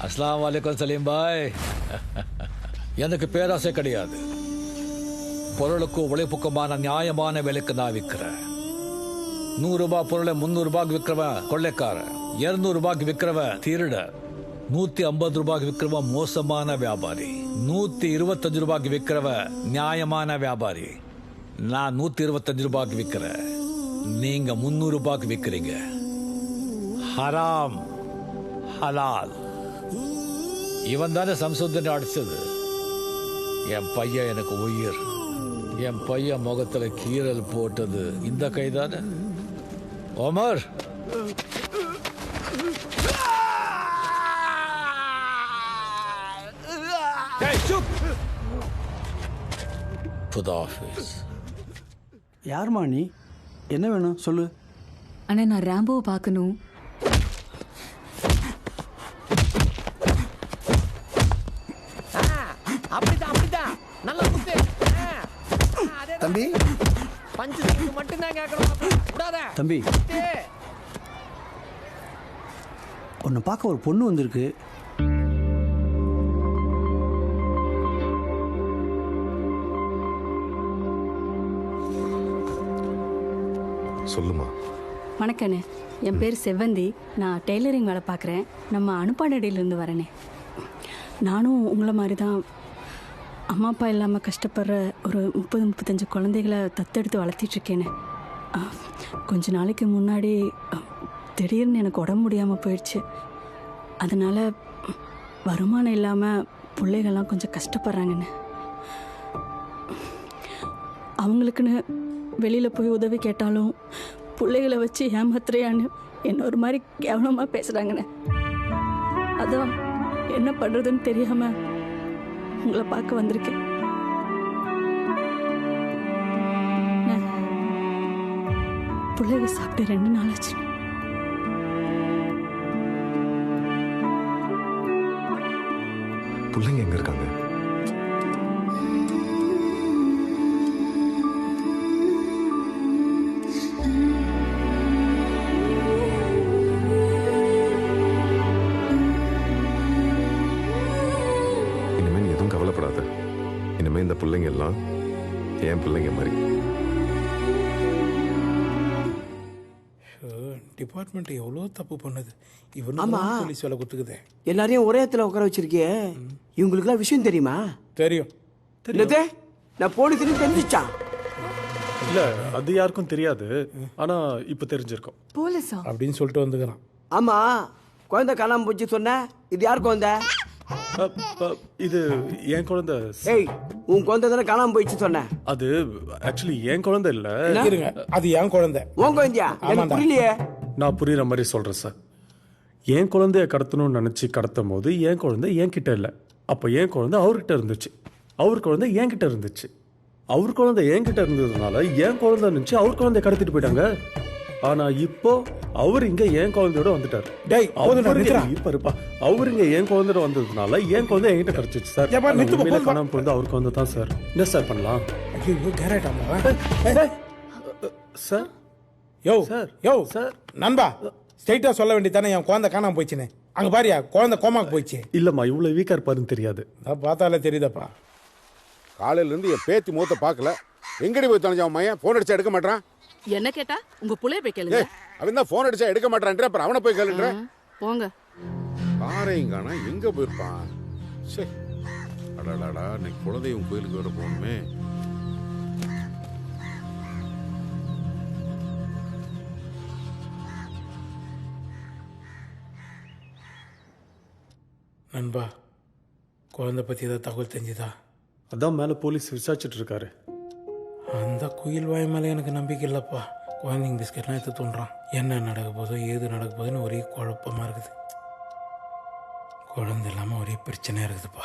அஸ்ஸலாமு அலைக்கும் சலீம் பாய். எனக்கு பேராசை கிடையாது. பொருளுக்கும் உழைப்புக்குமான நியாயமான விலைக்கு நான் விற்கிறேன். 100 ரூபாய் பொருளை 300 ரூபாய்க்கு விற்கிறவன் கொள்ளைக்காரன், 200 ரூபாய்க்கு விற்கிறவன் திருட, 150 ரூபாய்க்கு விற்கிறவன் மோசமான வியாபாரி, 125 ரூபாய்க்கு விற்கிறவன் நியாயமான வியாபாரி. நான் 125 ரூபாய்க்கு விற்கிறேன், நீங்க 300 ரூபாய்க்கு விற்கிறீங்க. ஹராம் ஹலால். இவன் தானே சம்சுந்தனை அடிச்சது. என் பையன் எனக்கு உயிர். என் பையன் முகத்துல கீறல் போட்டது இந்த கைதானே. ஒமர், யாருமா நீ? என்ன வேணும் சொல்லு. அண்ணா, நான் ராம்போவை பார்க்கணும். தம்பி, தம்பி, உன்னை பார்க்க ஒரு பொண்ணு வந்திருக்கு. சொல்லுமா. வணக்கண்ணே, என் பேர் செவ்வந்தி. நான் டெய்லரிங் வேலை பார்க்குறேன். நம்ம அனுப்பானடியிலேருந்து வரேனே. நானும் உங்களை மாதிரி தான் அம்மா அப்பா இல்லாமல் கஷ்டப்படுற ஒரு 30-35 குழந்தைகளை தத்தெடுத்து வளர்த்திட்ருக்கேனே. கொஞ்ச நாளைக்கு முன்னாடி திடீர்னு எனக்கு உடம்பு முடியாமல் போயிடுச்சு. அதனால் வருமானம் இல்லாமல் பிள்ளைகள்லாம் கொஞ்சம் கஷ்டப்படுறாங்கண்ணே. அவங்களுக்குன்னு வெளியில் போய் உதவி கேட்டாலும் பிள்ளைகளை வச்சு ஏமாத்துறையான்னு என்ன ஒரு மாதிரி கேவலமாக பேசுகிறாங்கண்ணே. அதான் என்ன பண்ணுறதுன்னு தெரியாமல் உங்களை பார்க்க வந்திருக்கேன். பிள்ளைங்க சாப்பிட்டு 2 நாள் ஆச்சு. பிள்ளைங்க எங்க இருக்காங்க? கவலைப்படாத. இனிமே இந்த பிள்ளைங்க எல்லாம் என் பிள்ளைங்க மாதிரி. டிபார்ட்மெண்ட் எவ்வளோ தப்பு பண்ணுது. இவனு போலீஸ் வேலை கொடுத்துக்குதே. எல்லாரையும் ஒரே இடத்துல உட்கார வச்சிருக்கியே. இவங்களுக்குலாம் விஷயம் தெரியுமா? தெரியும். நான் போலீஸ்னு தெரிஞ்சிச்சா? இல்ல, அது யாருக்கும் தெரியாது. ஆனா இப்ப தெரிஞ்சிருக்கும். போலீஸா அப்படின்னு சொல்லிட்டு வந்துக்கிறான். ஆமா, குழந்தை காணாம போச்சு சொன்ன. இது யார் குழந்தை? இது என் குழந்தை. ஏய், உன் குழந்தை தானே காணாம போயிடுச்சு சொன்ன. அது ஆக்சுவலி என் குழந்தை இல்ல. அது என் குழந்தை. உன் குழந்தையா? எனக்கு புரியலையே. நான் புரியுற மாதிரி சொல்றேன் சார். என் குழந்தைய கடத்தணும்னு நினைச்சு கடத்தும் போது என் குழந்தை என் கிட்ட இல்ல. அப்ப என் குழந்தை அவர்கிட்ட இருந்துச்சு. அவர் குழந்தை என் கிட்ட இருந்துச்சு. அவர் குழந்தை என் கிட்ட இருந்ததுனால என் குழந்தை இருந்துச்சு. அவர் குழந்தைய கடத்திட்டு போயிட்டாங்க. ஆனா இப்போ அவர் இங்க என் குழந்தையோட வந்துட்டாரு. இப்ப இருப்பா, அவர் இங்க என் குழந்தையோட வந்ததுனால என் குழந்தை என்கிட்ட கிடைச்சிச்சு சார். காணாம போயிருந்தா அவர் குழந்தை தான் சார். என்ன சார் பண்ணலாம்? சார், யோ சார், யோ சார், நண்பா ஸ்ட்ரைட்டா சொல்ல வேண்டியதானே என் குழந்தை காணாம போயிடுச்சுன்னு. அங்க பாரியா, குழந்தை கோமாக்கு போயிடுச்சு. இல்லம்மா, இவ்வளவு வீக்கா இருப்பாருன்னு தெரியாது. பார்த்தாலே தெரியுதப்பா. காலையில இருந்து என் பேத்தி மூத்த பாக்கல. எங்கடி போய் தொலைஞ்ச அவன் மையன்? போன் அடிச்சா எடுக்க மாட்டான். என்ன கேட்டா உங்க புள்ளைய போய் கேளுங்க. அவன் தான் போன் அடிச்சா எடுக்க மாட்டான்ற, அப்புறம் அவனை போய் கேளுன்ற. போங்க. காரையங்கானா எங்க போயிருப்பான்? சே, அடாடாடா, இன்னைக்கு குலதெய்வம் கோயிலுக்கு வர போகணுமே. நண்பா, குழந்தை பத்தி ஏதாவது தகவல் தெரிஞ்சுதா? அதான் மேல போலீஸ் விசாரிச்சுட்டு இருக்காரு. அந்த குயில் வாய் மேலே எனக்கு நம்பிக்கை இல்லைப்பா. குழந்தைங்க பிஸ்கெட்லாம் எடுத்து தோன்றான். என்ன நடக்க போதோ ஏது நடக்க போதுன்னு ஒரே குழப்பமாக இருக்குது. குழந்தை இல்லாமல் ஒரே பிரச்சனையாக இருக்குதுப்பா.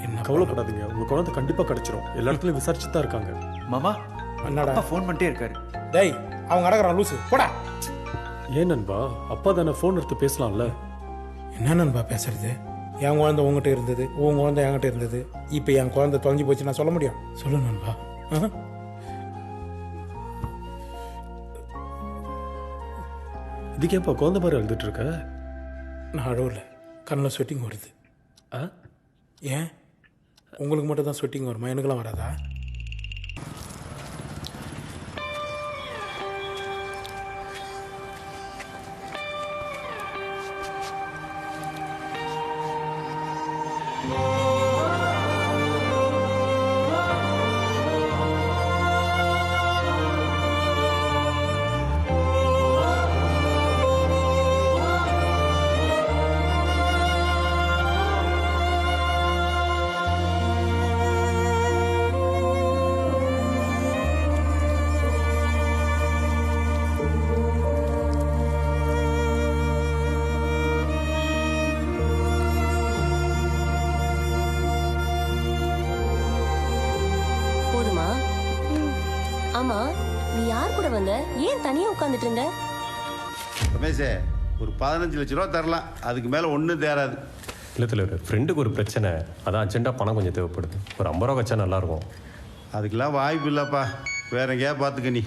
என்ன கவலைப்படாதீங்க, உங்க குழந்தை கண்டிப்பா கிடைச்சிரும். எல்லா இடத்துலயும் விசாரிச்சு தான் இருக்காங்க. மாமா என்னடா ஃபோன் பண்ணிட்டே இருக்காரு. டேய் அவங்க அடக்குறான் லூசு போடா. ஏன் நண்பா, அப்பா தானே ஃபோன் எடுத்து பேசலாம்ல. என்ன நண்பா பேசுறது? என் குழந்தை உங்ககிட்ட இருந்தது, உன் குழந்தை என்கிட்ட இருந்தது. இப்போ என் குழந்தை தொலைஞ்சு போச்சு நான் சொல்ல முடியும்? சொல்லு நண்பா. இதுக்கேப்பா குழந்தை மாதிரி எழுதிட்டு இருக்க? நான் அழவில்லை, கண்ணில் ஸ்வெட்டிங் வருது. ஆ? ஏன் உங்களுக்கு மட்டும் தான் ஸ்வெட்டிங் வருமா? எனக்குலாம் வராதா? ஆமா, நீ யார் கூட வந்த? ஏன் தனியா உட்கார்ந்துட்டு இருந்த? ரமேஷே, ஒரு 15 லட்ச ரூபா தரலாம், அதுக்கு மேல ஒன்றும் தேராது. இல்லை தலைவர், ஃப்ரெண்டுக்கு ஒரு பிரச்சனை, அதான் அர்ஜென்ட்டாக பணம் கொஞ்சம் தேவைப்படுது. ஒரு 50 ரூபா வச்சா நல்லாயிருக்கும். அதுக்கெல்லாம் வாய்ப்பு இல்லைப்பா, வேற எங்கேயா பார்த்துக்க நீ.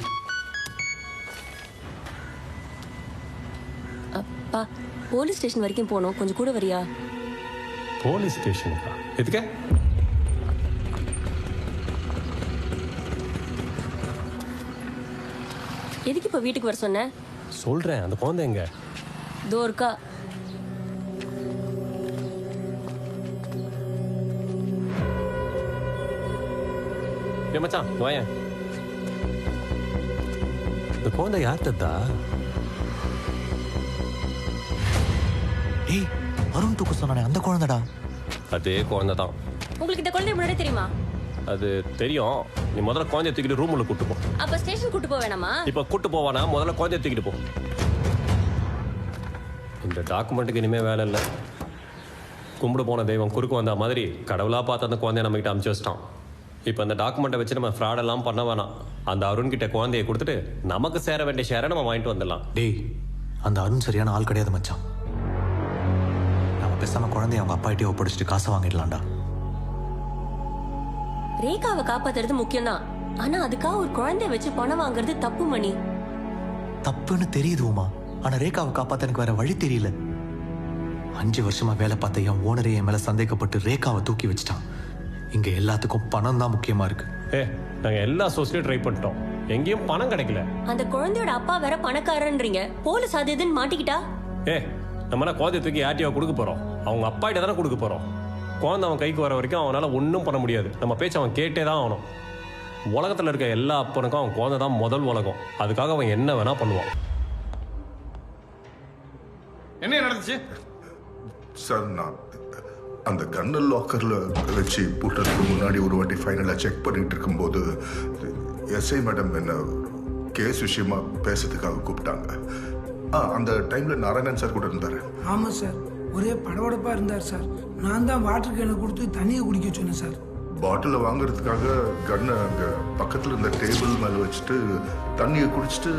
அப்பா, போலீஸ் ஸ்டேஷன் வரைக்கும் போகணும், கொஞ்சம் கூட வரியா? போலீஸ் ஸ்டேஷனுக்கா? எதுக்க? எதுக்கு இப்போ வீட்டுக்கு வர சொன்ன? சொல்கிறேன், அந்த குழந்தை எங்க? தோ இருக்கா. ஏ மச்சான் வாயேன். இந்த குழந்தை யார் தத்தா? ஏய், அருண் தூக்க சொன்னானே அந்த குழந்தைடா. அதே குழந்தை தான். உங்களுக்கு இந்த குழந்தை முன்னாடி தெரியுமா? அது தெரியும். நீ முதல்ல குழந்தைய தூக்கிட்டு ரூமுள்ள கூட்டு போ. அப்ப ஸ்டேஷன் கூட்டு போக வேணாமா? இப்போ கூட்டு போவானா? முதல்ல குழந்தைய தூக்கிட்டு போ. இந்த டாக்குமெண்ட்டுக்கு இனிமே வேலை இல்லை. கும்பிடு போன தெய்வம் குறுக்கு வந்த மாதிரி கடவுளாக பார்த்து அந்த குழந்தைய நம்மகிட்ட அமுச்சு வச்சிட்டான். இப்போ அந்த டாக்குமெண்ட்டை வச்சு நம்ம ஃப்ராடெல்லாம் பண்ண வேணாம். அந்த அருண் கிட்ட குழந்தைய கொடுத்துட்டு நமக்கு சேர வேண்டிய ஷேரை நம்ம வாங்கிட்டு வந்துடலாம். டேய், அந்த அருண் சரியான ஆள் கிடையாது மச்சான். நம்ம பேசாம குழந்தைய அவங்க அப்பாயிட்டே ஒப்படைச்சிட்டு காசை வாங்கிடலாம்டா. ரேகாவை காப்பாத்துறது முக்கியம் தான், ஆனா அதுக்காக ஒரு குழந்தைய வச்சு பணம் வாங்குறது தப்பு மணி. தப்புன்னு தெரியுது உமா, ஆனா ரேகாவை காப்பாத்த எனக்கு வேற வழி தெரியல. 5 வருஷமா வேலை பார்த்த என் ஓனரே என் மேல சந்தேகப்பட்டு ரேகாவை தூக்கி வச்சுட்டான். இங்க எல்லாத்துக்கும் பணம் தான் முக்கியமா இருக்கு. நாங்க எல்லா சோர்ஸ்லயும் ட்ரை பண்ணிட்டோம், எங்கேயும் பணம் கிடைக்கல. அந்த குழந்தையோட அப்பா வேற பணக்காரன்றீங்க, போலீஸ் அது இதுன்னு மாட்டிக்கிட்டா? நம்ம குழந்தைய தூக்கி யார்ட்டியா கொடுக்க போறோம்? அவங்க அப்பாயிட்ட தானே கொடுக்க போறோம். குழந்தை அவன் கைக்கு வர வரைக்கும் அவனால ஒன்றும் பண்ண முடியாது. நம்ம பேச்சு அவன் கேட்டே தான் ஆகணும். உலகத்தில் இருக்க எல்லா அப்பனுக்கும் அவன் குழந்தை தான் முதல் உலகம். அதுக்காக அவன் என்ன வேணா பண்ணுவான். என்ன நடந்துச்சு சார்? நான் அந்த கன்னல் லாக்கர்ல வச்சு பூட்டுறதுக்கு முன்னாடி ஒரு வாட்டி ஃபைனலாக செக் பண்ணிட்டு இருக்கும்போது எஸ்ஐ மேடம் என்ன கேஸ் விஷயமா பேசுறதுக்காக கூப்பிட்டாங்க. அந்த டைம்ல நாராயணன் சார் கூட இருந்தாரு. ஆமா சார், ஒரே படபடப்பா இருந்தார் சார். நான் தான் வாட்டர் கேனை கொடுத்து தண்ணியை குடிக்க சொன்னேன் சார். பாட்டில் வாங்குறதுக்காக கன்னை அங்கே பக்கத்தில் இருந்த டேபிள் மேலே வச்சுட்டு தண்ணியை குடிச்சிட்டு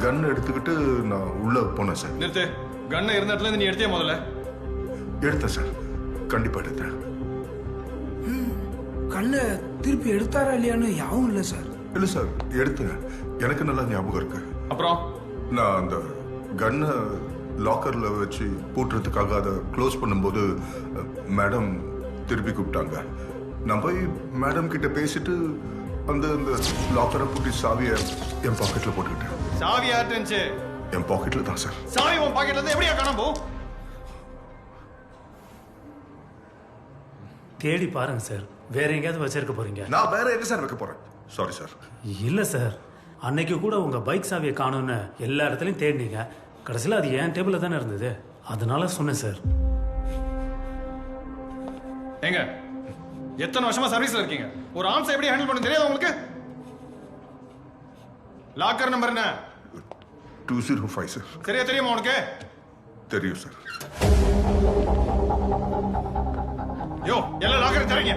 கன்னை எடுத்துக்கிட்டு நான் உள்ளே போனேன் சார். நிறுத்து, கன்னை இருந்த இடத்துல நீ எடுத்தே முதல்ல? எடுத்தேன் சார், கண்டிப்பாக எடுத்தேன். கண்ணை திருப்பி எடுத்தாரா இல்லையான்னு யாவும் இல்லை சார். இல்லை சார், எடுத்தேன், எனக்கு நல்லா ஞாபகம் இருக்கு. அப்புறம் நான் அந்த கன்னை லாக்கரில் வச்சு பூட்டுறதுக்காக அதை க்ளோஸ் பண்ணும்போது மேடம் திருப்பி கூப்பிட்டாங்க. நான் போய் மேடம் கிட்ட பேசிட்டு அந்த லாக்கரை பூட்டி சாவியை என் பாக்கெட்டில் போட்டுக்கிட்டேன். சாவி யார்கிட்ட இருந்துச்சு? என் பாக்கெட்டில் தான் சார். சாவி உன் பாக்கெட்ல இருந்து எப்படியா காணாம போ? தேடி பாருங்க சார், வேற எங்கேயாவது வச்சிருக்க போறீங்க? நான் வேற எங்க சார் வைக்க போறேன்? Sorry sir. இல்ல சார், அன்னைக்கு கூட உங்க பைக் சாவியை காணும்னு எல்லா இடத்துலயும் தேடினீங்க. கடைசியில் அது என் டேபிள்ல தானே இருந்தது, அதனால சொன்னேன் சார். எங்க எத்தனை வருஷமா சர்வீஸ்ல இருக்கீங்க? ஒரு ஆம்சை எப்படி ஹேண்டில் பண்ண தெரியாது உங்களுக்கு? லாக்கர் நம்பர் என்ன? 205 சார். சரியா தெரியுமா உனக்கு? தெரியும் சார். யோ எல்லாம் லாக்கர் தரீங்க.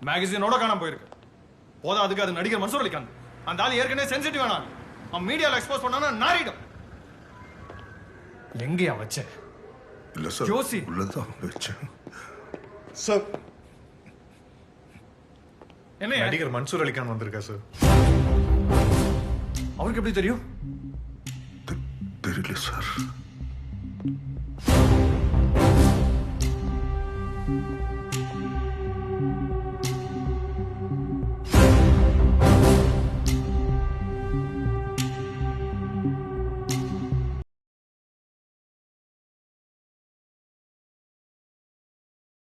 மேகசினோட காணாம போயிருக்கு. போதும் அதுக்கு அது நடிகர் மன்சூர் அலிகான். அந்த ஆள் ஏற்கனவே சென்சிட்டிவ் ஆனான். அவன் மீடியால எக்ஸ்போஸ் பண்ணானா நாரிடும். எங்கயா வச்ச? இல்ல சார், ஜோசி உள்ளதான் வச்சேன் சார். என்ன நடிகர் மன்சூர் அலிகான் வந்திருக்கா சார்? அவருக்கு எப்படி தெரியும்? தெரியல சார்.